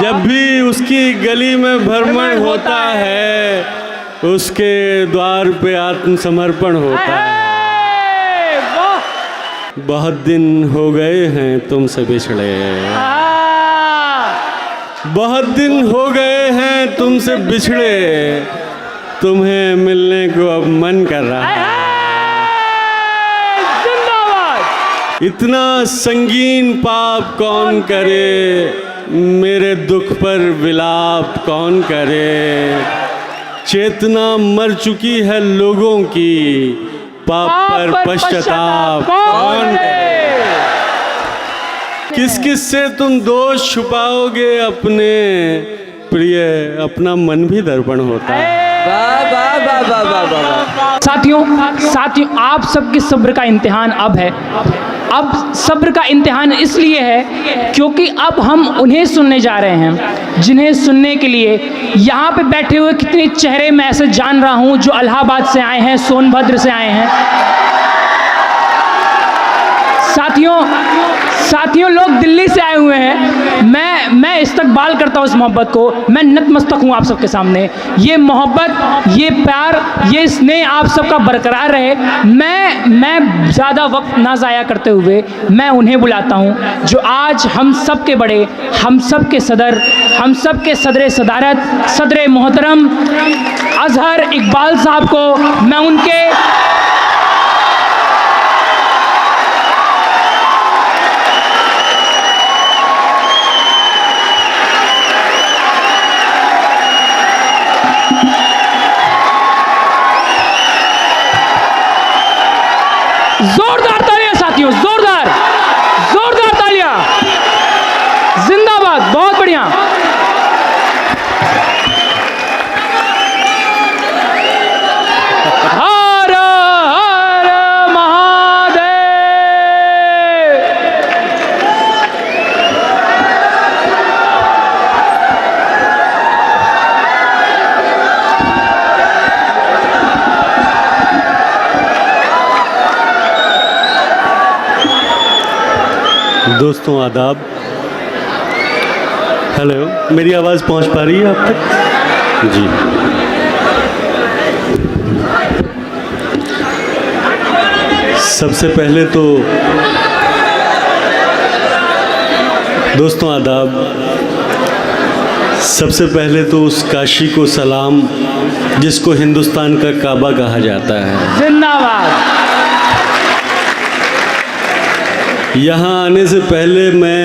जब भी उसकी गली में भ्रमण होता है, उसके द्वार पे आत्मसमर्पण होता है। बहुत दिन हो गए हैं तुमसे बिछड़े, बहुत दिन हो गए हैं तुमसे बिछड़े, तुम्हें मिलने को अब मन कर रहा है। इतना संगीन पाप कौन करे, मेरे दुख पर विलाप कौन करे। चेतना मर चुकी है लोगों की, पाप पर पश्चाताप कौन करे। किस किस से तुम दोष छुपाओगे अपने, प्रिय अपना मन भी दर्पण होता है। साथियों आप सबके सब्र का इम्तिहान अब है। अब सब्र का इम्तिहान इसलिए है क्योंकि अब हम उन्हें सुनने जा रहे हैं जिन्हें सुनने के लिए यहाँ पे बैठे हुए कितने चेहरे मैं ऐसे जान रहा हूँ जो इलाहाबाद से आए हैं, सोनभद्र से आए हैं। साथियों लोग दिल्ली से आए हुए हैं। मैं इस्तकबाल करता हूँ इस मोहब्बत को। मैं नतमस्तक हूँ आप सबके सामने। ये मोहब्बत, ये प्यार, ये स्नेह आप सबका बरकरार रहे। मैं ज़्यादा वक्त ना ज़ाया करते हुए मैं उन्हें बुलाता हूँ जो आज हम सब के बड़े, हम सब के सदर, हम सब के सदर सदारत, सदर मोहतरम अजहर इकबाल साहब को मैं उनके जोरदार तालियां साथियों, जोरदार तालियां। जिंदाबाद, बहुत बढ़िया। हर हर महादेव। दोस्तों आदाब। हेलो, मेरी आवाज़ पहुंच पा रही है आप तक? जी। सबसे पहले तो दोस्तों आदाब। सबसे पहले तो उस काशी को सलाम जिसको हिंदुस्तान का काबा कहा जाता है। जिंदाबाद। यहाँ आने से पहले मैं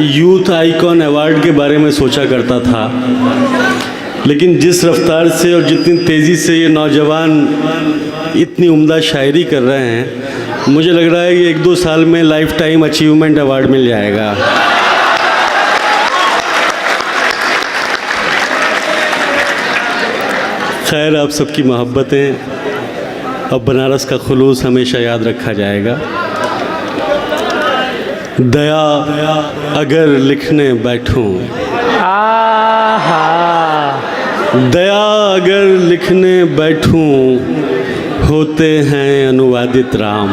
यूथ आइकॉन अवार्ड के बारे में सोचा करता था, लेकिन जिस रफ्तार से और जितनी तेज़ी से ये नौजवान इतनी उम्दा शायरी कर रहे हैं, मुझे लग रहा है कि 1-2 साल में लाइफ टाइम अचीवमेंट अवार्ड मिल जाएगा। खैर, आप सबकी मोहब्बतें और बनारस का खुलूस हमेशा याद रखा जाएगा। दया अगर लिखने बैठूं, दया अगर लिखने बैठूं, होते हैं अनुवादित राम।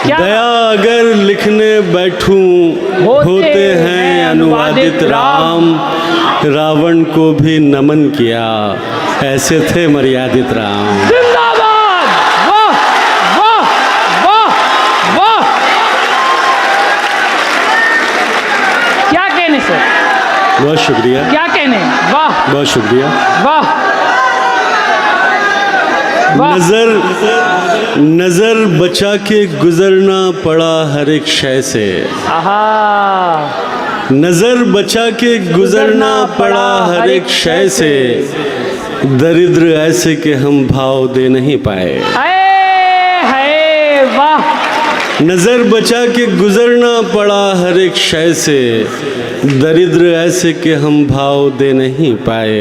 दया अगर लिखने बैठूं, होते हैं अनुवादित राम। रावण को भी नमन किया, ऐसे थे मर्यादित राम। बहुत शुक्रिया। क्या कहने, वाह, बहुत शुक्रिया। वाह, वाह। नजर बचा के गुजरना पड़ा हर एक शय से। नजर बचा के गुजरना पड़ा हर एक शय से, दरिद्र ऐसे के हम भाव दे नहीं पाए। वाह। नजर बचा के गुजरना पड़ा हर एक शय से, दरिद्र ऐसे के हम भाव दे नहीं पाए।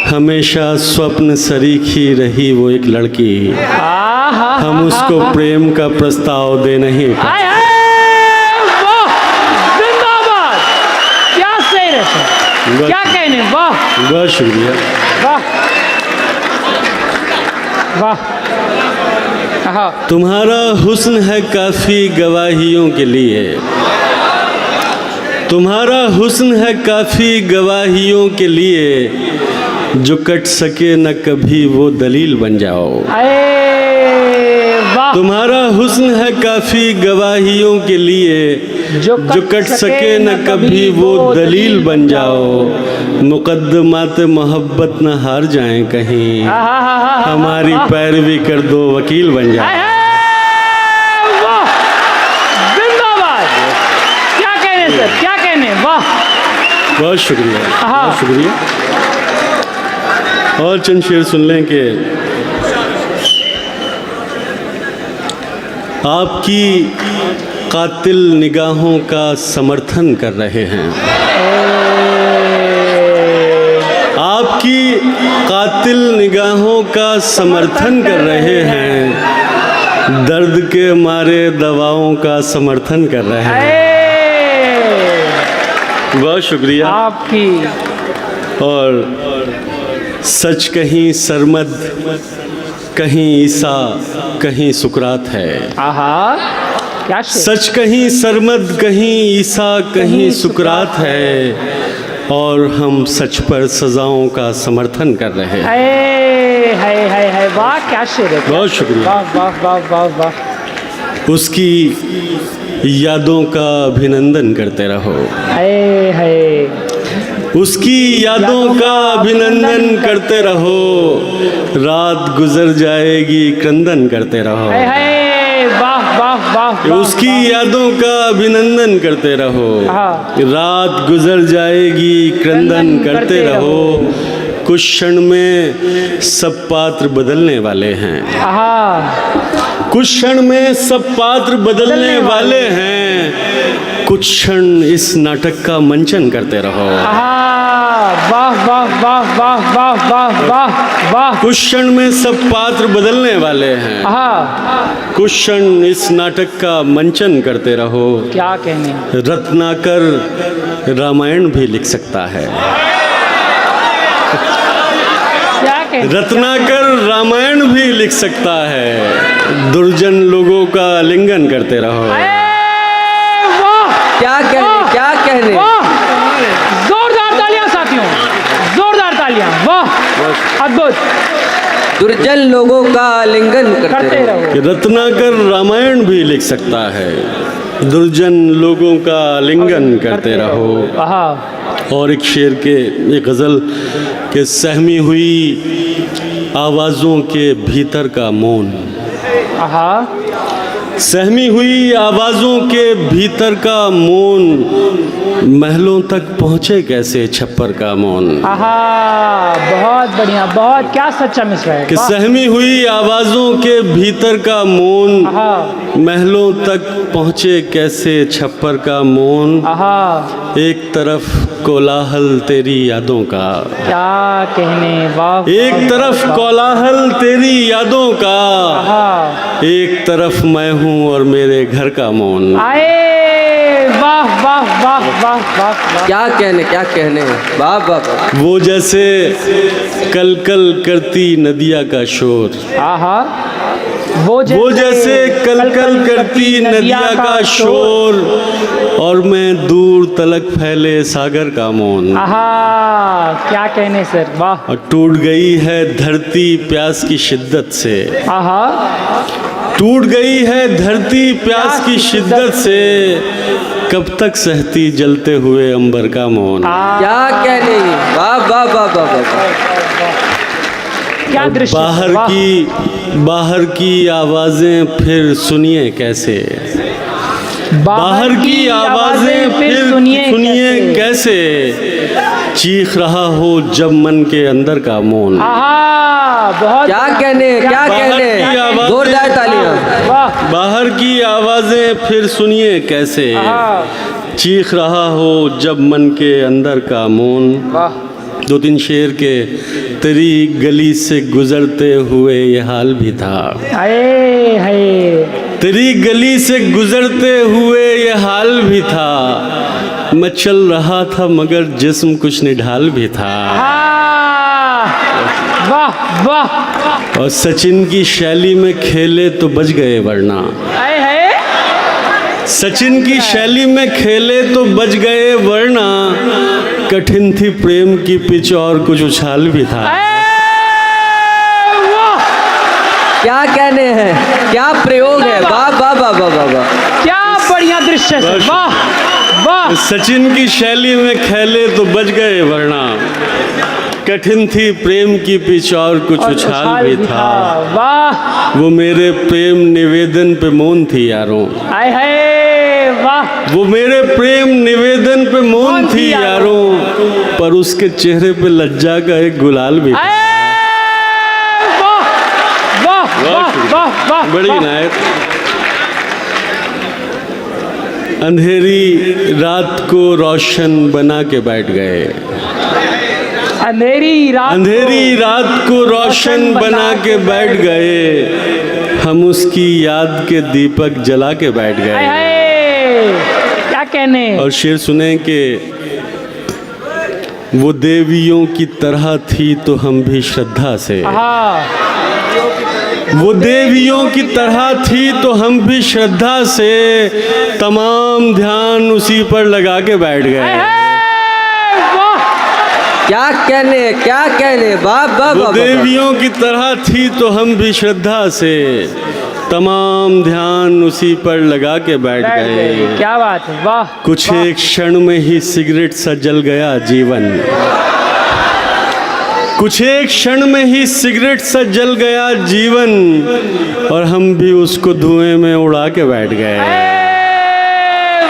हमेशा स्वप्न सरीखी रही वो एक लड़की, हम उसको प्रेम का प्रस्ताव दे नहीं पाए। जिंदाबाद। क्या शेर है, क्या कहने। वाह, बहुत शुक्रिया। वाह, वाह। तुम्हारा हुस्न है काफ़ी गवाहियों के लिए, तुम्हारा हुस्न है काफ़ी गवाहियों के लिए, जो कट सके न कभी वो दलील बन जाओ। अरे वाह, तुम्हारा हुस्न है काफ़ी गवाहियों के लिए, जो कट सके न कभी वो दलील बन जाओ। मुकद्दमात मोहब्बत न हार जाएं कहीं, हमारी पैरवी कर दो वकील बन जाओ। वाह, जिंदाबाद। क्या कहने सर, क्या कहने, वाह। बहुत शुक्रिया, हाँ। बहुत शुक्रिया। और चंद शेर सुन लें कि आपकी कातिल निगाहों का समर्थन कर रहे हैं, आपकी कातिल निगाहों का समर्थन कर रहे हैं, दर्द के मारे दवाओं का समर्थन कर रहे हैं। बहुत शुक्रिया आपकी। और सच कहीं सरमद, कहीं ईसा, कहीं सुकरात है। आहा, क्या शेर। सच कहीं सरमद, कहीं ईसा, कहीं सुकरात है, और हम सच पर सजाओं का समर्थन कर रहे हैं। है, वाह क्या शेर है। बहुत शुक्रिया। वाह वाह वाह वाह वाह। उसकी यादों का अभिनंदन करते रहो, है। उसकी यादों का अभिनंदन करते रहो, रात गुजर जाएगी क्रंदन करते रहो। वाह वाह वाह। उसकी यादों का अभिनंदन करते रहो, रात गुजर जाएगी क्रंदन करते रहो। कुछ क्षण में सब पात्र बदलने वाले हैं, कुछ क्षण में सब पात्र बदलने वाले हैं। कुछ क्षण इस नाटक का मंचन करते रहो। वाह वाह वाह वाह वाह वाह वाह वाह। कुछ क्षण में सब पात्र बदलने वाले हैं, कुछ क्षण इस नाटक का मंचन करते रहो। क्या कहने। रत्नाकर रामायण भी लिख सकता है, रत्नाकर रामायण भी लिख सकता है। दुर्जन लोगों का लिंगन करते रहो। क्या कहने, क्या कहने। जोरदार तालियां साथियों, जोरदार तालियां। वाह, अद्भुत। दुर्जन लोगों का आलिंगन करते रहो। रत्नाकर रामायण भी लिख सकता है, दुर्जन लोगों का आलिंगन करते रहो। और एक शेर के, एक गज़ल के, सहमी हुई आवाज़ों के भीतर का मौन, सहमी हुई आवाज़ों के भीतर का मौन, महलों तक पहुँचे कैसे छप्पर का मौन। बहुत बढ़िया, बहुत क्या सच्चा मिसरा है। कि सहमी हुई आवाज़ों के भीतर का मौन, महलों तक पहुँचे कैसे छप्पर का मौन। एक तरफ कोलाहल तेरी यादों का, क्या कहने। वाह। एक तरफ कोलाहल तेरी यादों का, एक तरफ मैं हूँ और मेरे घर का मौन। वाह वाह वाह वाह वाह। क्या कहने, क्या कहने। वाह वाह। वो जैसे कल कल करती नदिया का शोर, वो जैसे कल कल करती नदिया का शोर, और मैं दूर तलक फैले सागर का मौन। क्या कहने सर, वाह। और टूट गई है धरती प्यास की शिद्दत से, टूट गई है धरती प्यास की शिद्दत से, कब तक सहती जलते हुए अंबर का मौन। क्या कहने। वाह वाह वाह वाह। क्या दृश्य। बाहर की आवाज़ें फिर सुनिए कैसे, बाहर की आवाज़ें फिर सुनिए कैसे, चीख रहा हो जब मन के अंदर का मौन। बहुत। क्या कहने, क्या कहने। जोरदार तालियां। बाहर की आवाज़ें फिर सुनिए कैसे, चीख रहा हो जब मन के अंदर का मौन। दो तीन शेर के, तेरी गली से गुजरते हुए ये हाल भी था, तेरी गली से गुजरते हुए ये हाल भी था, मैं चल रहा था मगर जिस्म कुछ निढाल भी था। वाह वाह। और सचिन की शैली में खेले तो बच गए वरना, सचिन की शैली में खेले तो बच गए, वरना कठिन थी प्रेम की पिच और कुछ उछाल भी था। क्या कहने हैं, क्या प्रयोग है, वाह वाह वाह वाह वाह वाह। क्या बढ़िया दृश्य है सर, वाह वाह। सचिन की शैली में खेले तो बच गए, वरना कठिन थी प्रेम की पिच और कुछ उछाल भी था। वाह। वो मेरे प्रेम निवेदन पे मौन थी यारों, हाय हाय वाह। वो मेरे प्रेम निवेदन पे मौन थी यारों, पर उसके चेहरे पे लज्जा का एक गुलाल भी था। वाह वाह। बड़ी इनायत। अंधेरी रात को रोशन बना के बैठ गए, अंधेरी रात को रोशन बना के बैठ गए, हम उसकी याद के दीपक जला के बैठ हाय गए। हाय क्या कहने। और शेर सुने कि वो देवियों की तरह थी तो हम भी श्रद्धा से, वो देवियों की तरह थी तो हम भी श्रद्धा से तमाम ध्यान उसी पर लगा के बैठ गए। क्या कहने, वाह वाह वो वाह। देवियों की तरह थी तो हम भी श्रद्धा से तमाम ध्यान उसी पर लगा के बैठ गए। क्या बात है, वाह। कुछ एक क्षण में ही सिगरेट सा जल गया जीवन, कुछ एक क्षण में ही सिगरेट सा जल गया जीवन, और हम भी उसको धुएं में उड़ा के बैठ गए।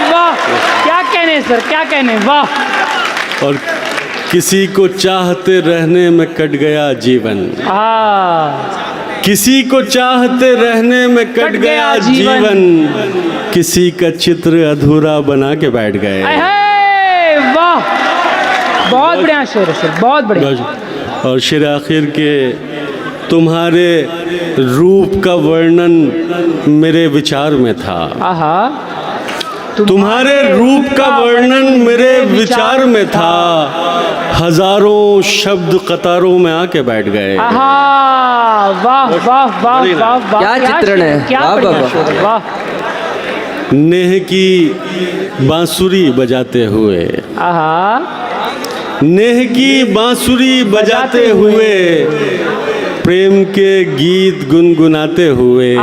वाह क्या कहने सर, क्या कहने, वाह। और किसी को चाहते रहने में कट गया जीवन, किसी को चाहते रहने में कट गया जीवन, किसी का चित्र अधूरा बना के बैठ गए। वाह बहुत बढ़िया शेर है सर, बहुत बढ़िया। और शेर आखिर के, तुम्हारे रूप का वर्णन मेरे विचार में था, तुम्हारे रूप का वर्णन मेरे विचार में था, हजारों शब्द कतारों में आके बैठ गए। वाह वाह वाह वाह। क्या चित्रण है, क्या वाह। नेह की बांसुरी बजाते हुए, नेह की बांसुरी बजाते हुए, प्रेम के गीत गुनगुनाते हुए,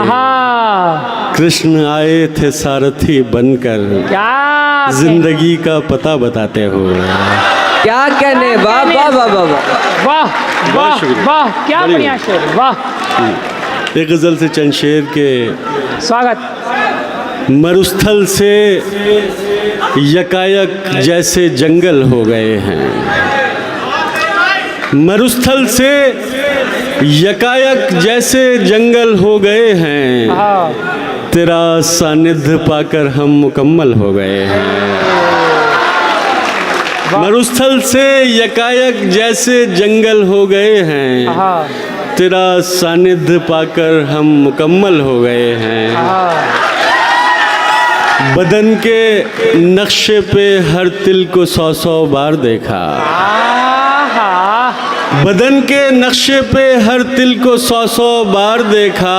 कृष्ण आए थे सारथी बनकर, जिंदगी का पता बताते हुए। क्या कहने, वाह वाह वाह वाह वाह वाह वाह। क्या बढ़िया शेर, वाह। एक गजल से चंद शेर के स्वागत। मरुस्थल से यकायक जैसे जंगल हो गए हैं, मरुस्थल से यकायक जैसे जंगल हो गए हैं, तेरा सानिध्य पाकर हम मुकम्मल हो गए हैं। मरुस्थल से यकायक जैसे जंगल हो गए हैं, तेरा सानिध्य पाकर हम मुकम्मल हो गए हैं। बदन के नक्शे पे हर तिल को 100 बार देखा, बदन के नक्शे पे हर तिल को 100 बार देखा,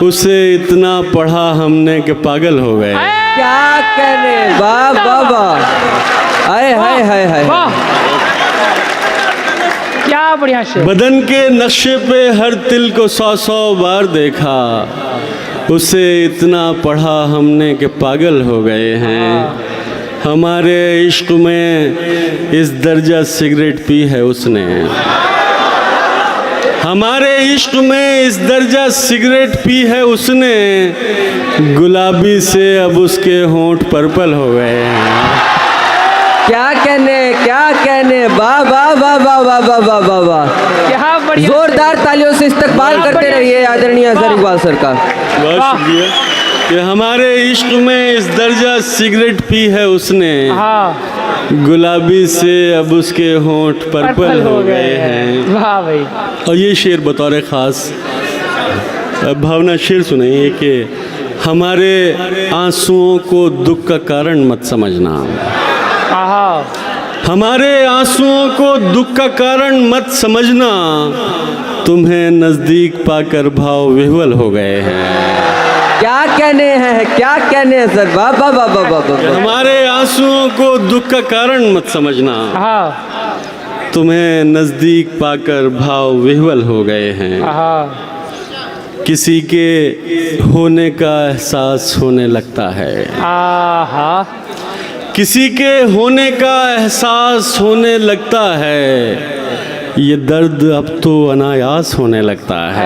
उसे इतना पढ़ा हमने कि पागल हो गए। क्या कहने, वाह वाह वाह। हाय हाय हाय हाय। क्या बढ़िया शेर। बदन के नक्शे पे हर तिल को 100 बार देखा, उसे इतना पढ़ा हमने कि पागल हो गए हैं। हमारे इश्क में इस दर्जा सिगरेट पी है उसने, हमारे इश्क में इस दर्जा सिगरेट पी है उसने, गुलाबी से अब उसके होंठ पर्पल हो गए हैं। क्या कहने, वाह वाह वाह वाह वाह वाह वाह वाह वाह। क्या बढ़िया। जोरदार तालियों से इस्तकबाल करते रहिए आदरणीय अजहर इकबाल सर का। बहुत शुक्रिया कि हमारे इश्क में इस दर्जा सिगरेट पी है उसने, गुलाबी से अब उसके होंठ पर्पल हो गए हैं। वाह भाई। और ये शेर बतौर ख़ास भावना शेर सुनाइए कि हमारे आंसुओं को दुख का कारण मत समझना, हमारे आंसुओं को दुख का कारण मत समझना, तुम्हें नज़दीक पाकर भाव विह्वल हो गए हैं। क्या कहने हैं, क्या कहने हैं सर, वाह वाह वाह वाह वाह वाह। हमारे आंसुओं को दुख का कारण मत समझना, हाँ तुम्हें नजदीक पाकर भाव विह्वल हो गए हैं। हाँ किसी के होने का एहसास होने लगता है, हाँ किसी के होने का एहसास होने लगता है। ये दर्द अब तो अनायास होने लगता है।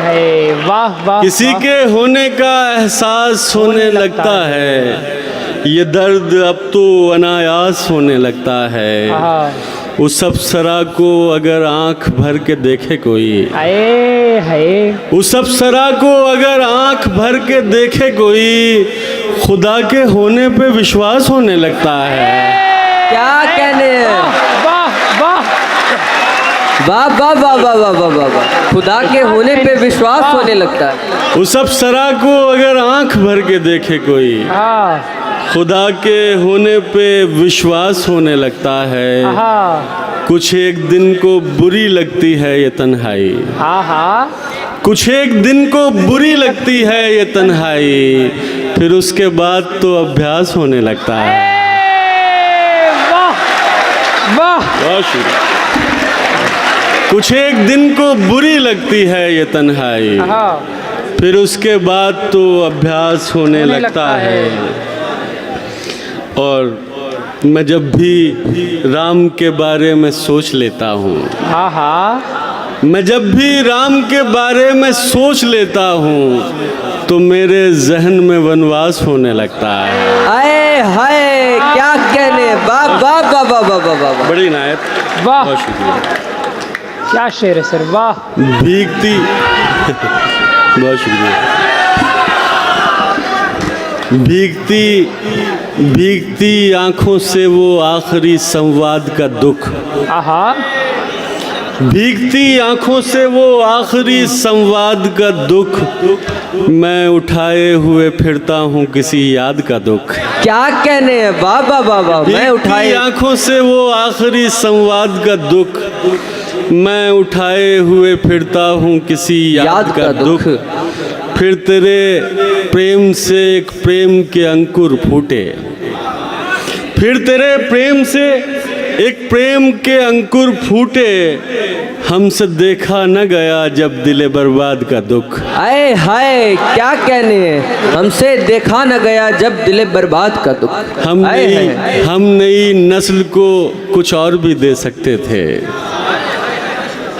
है वाह वाह। किसी के होने का एहसास होने लगता है। ये दर्द अब तो अनायास होने लगता है। हाँ उस अप्सरा को अगर आंख भर के देखे कोई, है उस अप्सरा को अगर आंख भर के देखे कोई, खुदा के होने पे विश्वास होने लगता है। क्या कहने हैं, वाह वाह। वाह वाह वाह वाह वाह वाह वाह वाह। खुदा के होने पे विश्वास होने लगता है। उस अप्सरा को अगर आंख भर के देखे कोई, हाँ खुदा के होने पे विश्वास होने लगता है। हाँ कुछ एक दिन को बुरी लगती है ये तन्हाई, हाँ कुछ एक दिन को बुरी लगती है ये तन्हाई, फिर उसके बाद तो अभ्यास होने लगता है। वाह वाह। बहुत शुक्रिया। कुछ एक दिन को बुरी लगती है ये तन्हाई, हाँ फिर उसके बाद तो अभ्यास होने लगता है। और मैं जब भी राम के बारे में सोच लेता हूँ, हाँ मैं जब भी राम के बारे में सोच लेता हूँ, तो मेरे जहन में वनवास होने लगता है। आए हाय, क्या कहने, वाह वाह वाह वाह वाह वाह वाह। बड़ी इनायत, वाह। बहुत शुक्रिया। क्या शेर है सर, वाह। भीगती बहुत शुक्रिया। भीगती आंखों से वो आखिरी संवाद का दुख, हाँ भीगती आंखों से वो आखिरी संवाद का दुख, मैं उठाए हुए फिरता हूँ किसी याद का दुख। क्या कहने हैं, वाह वाह वाह वाह। मैं उठाए भीगती आंखों से वो आखिरी संवाद का दुख, मैं उठाए हुए फिरता हूँ किसी याद का दुख। फिर तेरे प्रेम से एक प्रेम के अंकुर फूटे, फिर तेरे प्रेम से एक प्रेम के अंकुर फूटे, हमसे देखा न गया जब दिले बर्बाद का दुख। आए हाय, क्या कहने हैं, हमसे देखा न गया जब दिले बर्बाद का दुख। हम नई नस्ल को कुछ और भी दे सकते थे,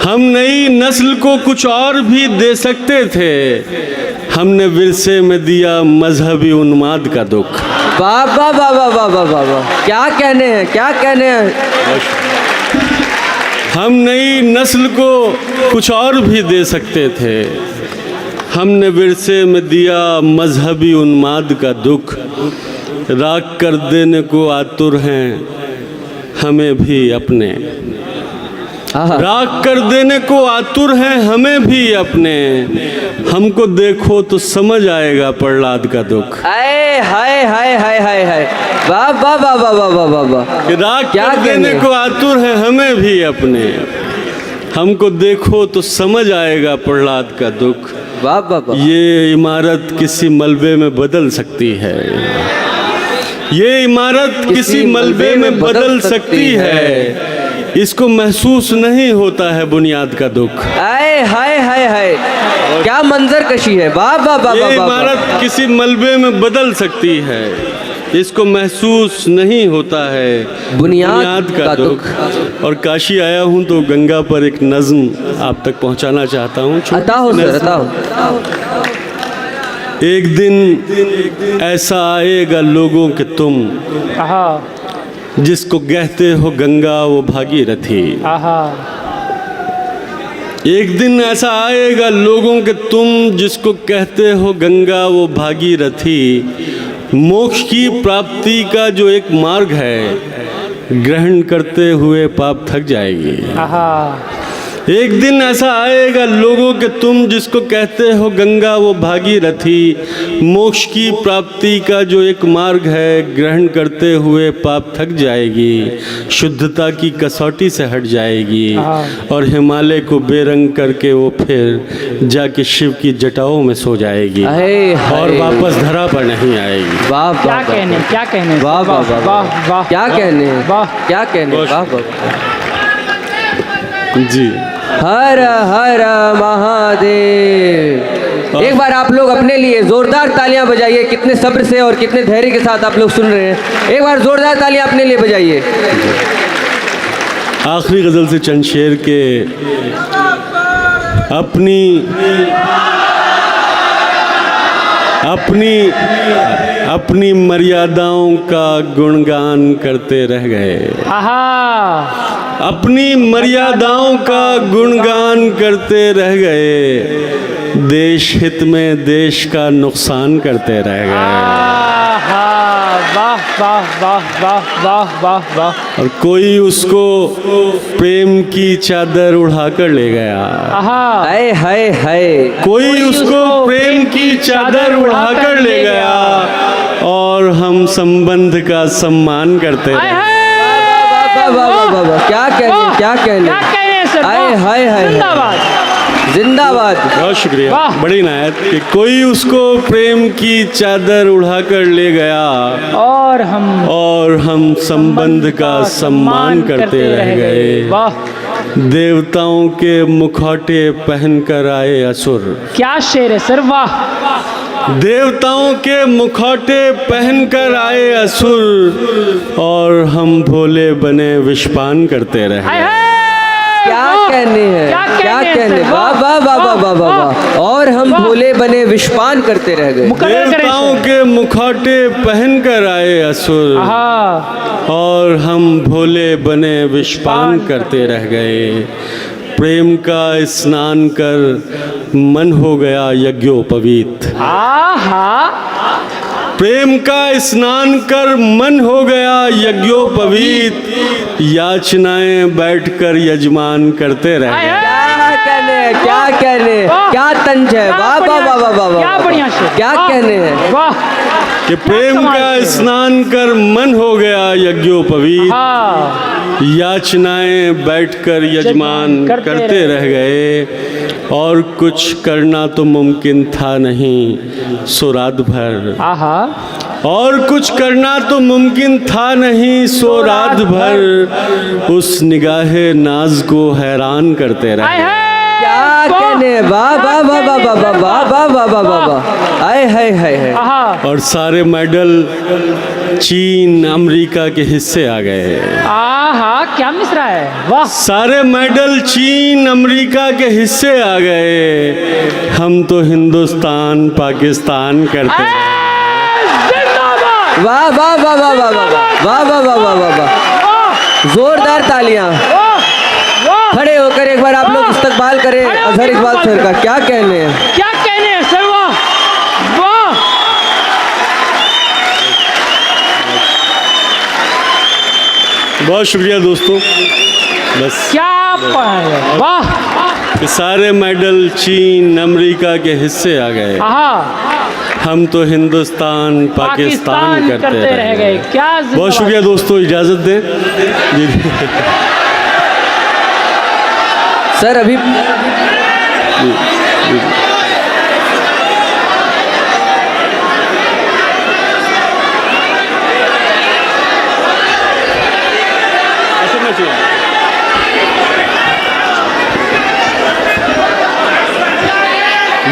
हम नई नस्ल को कुछ और भी दे सकते थे, हमने विरसे में दिया मजहबी उन्माद का दुख। वाह वाह वाह वाह वाह वाह वाह वाह। क्या कहने हैं, क्या कहने हैं। हम नई नस्ल को कुछ और भी दे सकते थे, हमने विरसे में दिया मजहबी उन्माद का दुख। राख कर देने को आतुर हैं हमें भी अपने, राख कर देने को आतुर हैं हमें भी अपने, हमको देखो तो समझ आएगा प्रहलाद का दुख। हाय हाय हाय हाय हाय हाय, वाह वाह वाह वाह वाह वाह वाह वाह। कि राख कर देने को आतुर हैं हमें भी अपने, हमको देखो तो समझ आएगा प्रहलाद का दुख। वाह वाह वाह। ये इमारत किसी मलबे में बदल सकती है, ये इमारत किसी मलबे में बदल सकती है, इसको महसूस नहीं होता है बुनियाद का दुख। हाय हाय हाय हाय, क्या मंजर कशी है, वाह वाह वाह ये वाह वाह। इमारत किसी मलबे में बदल सकती है, इसको महसूस नहीं होता है बुनियाद का दुख। और काशी आया हूँ तो गंगा पर एक नज्म आप तक पहुँचाना चाहता हूँ। अता हो सर, अता हो। एक दिन ऐसा आएगा लोगों के तुम, हाँ जिसको कहते हो गंगा वो भागीरथी। हाँ। एक दिन ऐसा आएगा लोगों के तुम, जिसको कहते हो गंगा वो भागीरथी। मोक्ष की प्राप्ति का जो एक मार्ग है, ग्रहण करते हुए पाप थक जाएगी। एक दिन ऐसा आएगा लोगों के तुम जिसको कहते हो गंगा वो भागीरथी, मोक्ष की प्राप्ति का जो एक मार्ग है ग्रहण करते हुए पाप थक जाएगी, शुद्धता की कसौटी से हट जाएगी और हिमालय को बेरंग करके वो फिर जाके शिव की जटाओं में सो जाएगी और वापस धरा पर नहीं आएगी। वाह क्या वाह कहने, क्या कहने, वाह वाह वाह वाह वाह, क्या कहने, वाह, क्या कहने, वाह वाह। जी हर हर महादेव। एक बार आप लोग अपने लिए जोरदार तालियां बजाइए, कितने सब्र से और कितने धैर्य के साथ आप लोग सुन रहे हैं। एक बार जोरदार तालियां अपने लिए बजाइए। आखिरी गज़ल से चंद शेर के अपनी मर्यादाओं का गुणगान करते रह गए। आहा, अपनी मर्यादाओं का गुणगान करते रह गए, देश हित में देश का नुकसान करते रह गए। आहा, वाह वाह वाह वाह वाह वाह वाह। और कोई उसको प्रेम की चादर उड़ाकर ले गया। आहा, हाय हाय हाय। कोई उसको प्रेम की चादर उड़ाकर ले गया और हम संबंध का सम्मान करते हाय रहे। हाय, वाह वाह वाह वाह, क्या कहने, क्या कहने। क्या कहने सर, हाय हाय हाय। जिंदाबाद जिंदाबाद। बहुत शुक्रिया, वाह। बड़ी नायत कि कोई उसको प्रेम की चादर उड़ाकर ले गया और हम संबंध का सम्मान करते रह गए। वाह, देवताओं के मुखौटे पहनकर आए असुर, क्या शेर है सर, वाह। देवताओं के मुखौटे पहनकर आए असुर और हम भोले बने विषपान करते रहे। हाय हाय, क्या कहने हैं, क्या कहने। सर, वाह वाह वाह वाह वाह वाह वाह। और हम भोले बने विषपान करते रह गए। मुकर्रर करें देवताओं सर। के मुखौटे पहनकर आए असुर आहा, और हम भोले बने विषपान करते रह गए। प्रेम का स्नान कर मन हो गया यज्ञोपवीत। आहा, प्रेम का स्नान कर मन हो गया यज्ञोपवीत, याचनाएं बैठकर यजमान करते रह हाय गए। हाय, क्या कहने, क्या कहने, वाह। क्या तंज है। वाह वाह वाह वाह वाह क्या वाह। बढ़िया शेर, क्या वाह, कहने हैं। वाह। कि प्रेम कमाल का के। स्नान कर मन हो गया यज्ञोपवीत, हाँ, याचनाएं बैठकर यजमान करते रह गए और कुछ करना तो मुमकिन था नहीं सो रात भर, आहा, और कुछ करना तो मुमकिन था नहीं सो रात भर, उस निगाहे नाज को हैरान करते हाय रहे। हाय, क्या कहने। वाह वाह वाह वाह वाह वाह वाह वाह वाह वाह वाह वाह। हाय हाय हाय हाय। आहा, और सारे मेडल चीन अमेरिका के हिस्से आ गए। आहा, क्या मिसरा है, वाह। सारे मेडल चीन अमेरिका के हिस्से आ गए, हम तो हिंदुस्तान पाकिस्तान करते हैं। जिंदाबाद, वाह वाह वाह वाह वाह वाह वाह वाह वाह वाह वाह वाह। वाह, जोरदार तालियां। वाह, वाह। खड़े होकर एक बार आप लोग इस्तकबाल करें अजहर इकबाल सर का। क्या कहने हैं। क्या कहने हैं सर, वाह वाह। बहुत शुक्रिया दोस्तों। बस क्या है, वाह। कि सारे मेडल चीन अमेरिका के हिस्से आ गए, आहा, हम तो हिंदुस्तान पाकिस्तान करते रह गए। क्या बहुत शुक्रिया दोस्तों, इजाज़त दें। जी सर अभी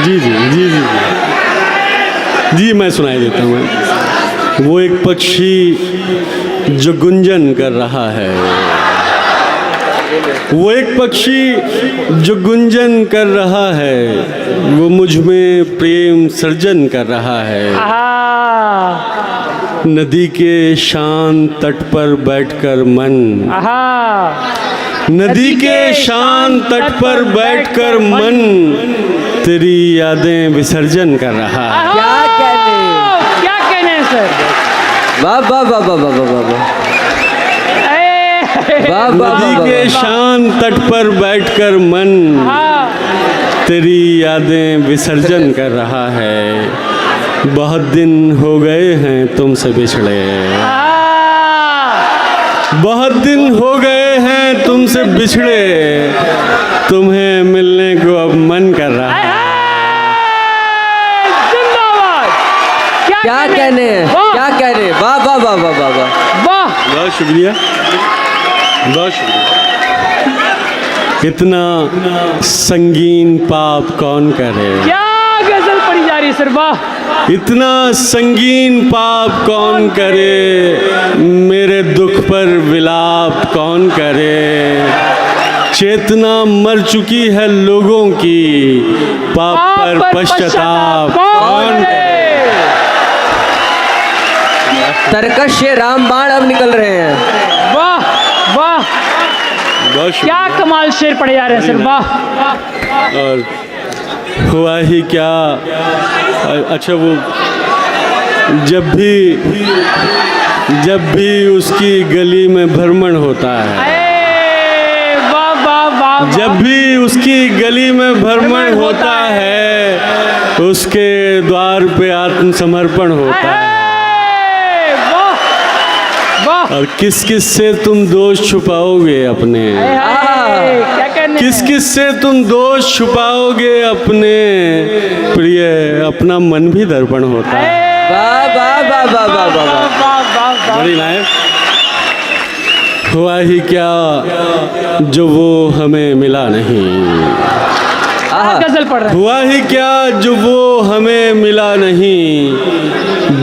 जी जी जी जी जी मैं सुनाई देता हूँ। वो एक पक्षी जो गुंजन कर रहा है, वो एक पक्षी जो गुंजन कर रहा है, वो मुझ में प्रेम सर्जन कर रहा है। आहा, नदी के शांत तट पर बैठकर मन, आहा, नदी के शांत तट पर बैठकर मन तेरी यादें विसर्जन कर रहा है। आहा, क्या कहने। क्या कहने हैं सर। वाह वाह वाह वाह वाह वाह वाह। वाह वाह वाह नदी के वाह। शांत तट पर बैठकर मन हाँ तेरी यादें विसर्जन कर रहा है। बहुत दिन हो गए हैं तुमसे बिछड़े, बहुत दिन हो गए हैं तुमसे बिछड़े, तुम्हें मिलने को अब मन कर रहा है। जिंदाबाद। क्या कहने हैं, वाह, क्या कहने हैं। वाह वाह वाह वाह वाह वाह। वाह बहुत शुक्रिया, बहुत शुक्रिया। इतना संगीन पाप कौन करे, क्या गजल पड़ी जा रही है सर, वाह। इतना संगीन पाप कौन करे, मेरे दुख पर विलाप कौन करे। चेतना मर चुकी है लोगों की, पाप पर पश्चाताप कौन करे। तरकश ये रामबाण अब निकल रहे हैं। वाह वाह, बहुत शुक्रिया। क्या कमाल शेर पढ़े जा रहे हैं सर, वाह। और हुआ ही क्या, अच्छा वो जब भी उसकी गली में भ्रमण होता है, अरे वाह वाह वाह वाह। जब भी उसकी गली में भ्रमण होता है, उसके द्वार पे आत्मसमर्पण होता है। वाह वाह। और किस किस से तुम दोष छुपाओगे अपने, क्या कहने किस किस से तुम दोष छुपाओगे अपने, प्रिय अपना मन भी दर्पण होता है। वाह वाह वाह वाह वाह वाह वाह। वाह वाह वाह। बड़ी लाइन। हुआ ही क्या जो वो हमें मिला नहीं, आहा। गजल पढ़ रहे हैं। हुआ ही क्या जो वो हमें मिला नहीं,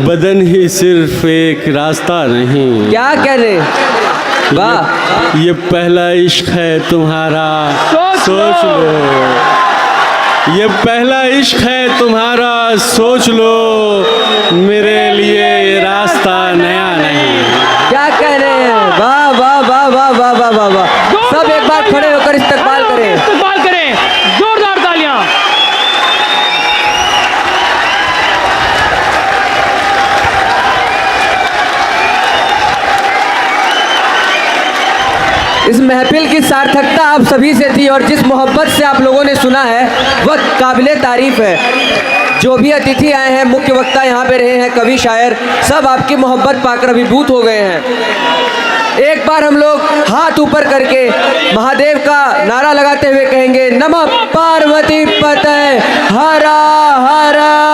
बदन ही सिर्फ एक रास्ता नहीं। क्या कह रहे हैं। वाह। ये पहला इश्क है तुम्हारा, सोच लो। ये पहला इश्क है तुम्हारा, सोच लो, मेरे लिए ये रास्ता नया नहीं। क्या कह रहे हैं। वाह वाह वाह वाह वाह वाह वाह वाह। सब एक बार खड़े होकर इस्तकबाल करें। इस्तकबाल करें, जोरदार तालियां। इस महफिल की सार्थकता आप सभी से थी और जिस मोहब्बत से आप लोगों ने सुना है वह काबिले तारीफ है। जो भी अतिथि आए हैं, मुख्य वक्ता यहाँ पे रहे हैं, कवि शायर, सब आपकी मोहब्बत पाकर अभिभूत हो गए हैं। एक बार हम लोग हाथ ऊपर करके महादेव का नारा लगाते हुए कहेंगे, नमः पार्वती पतये हरा हरा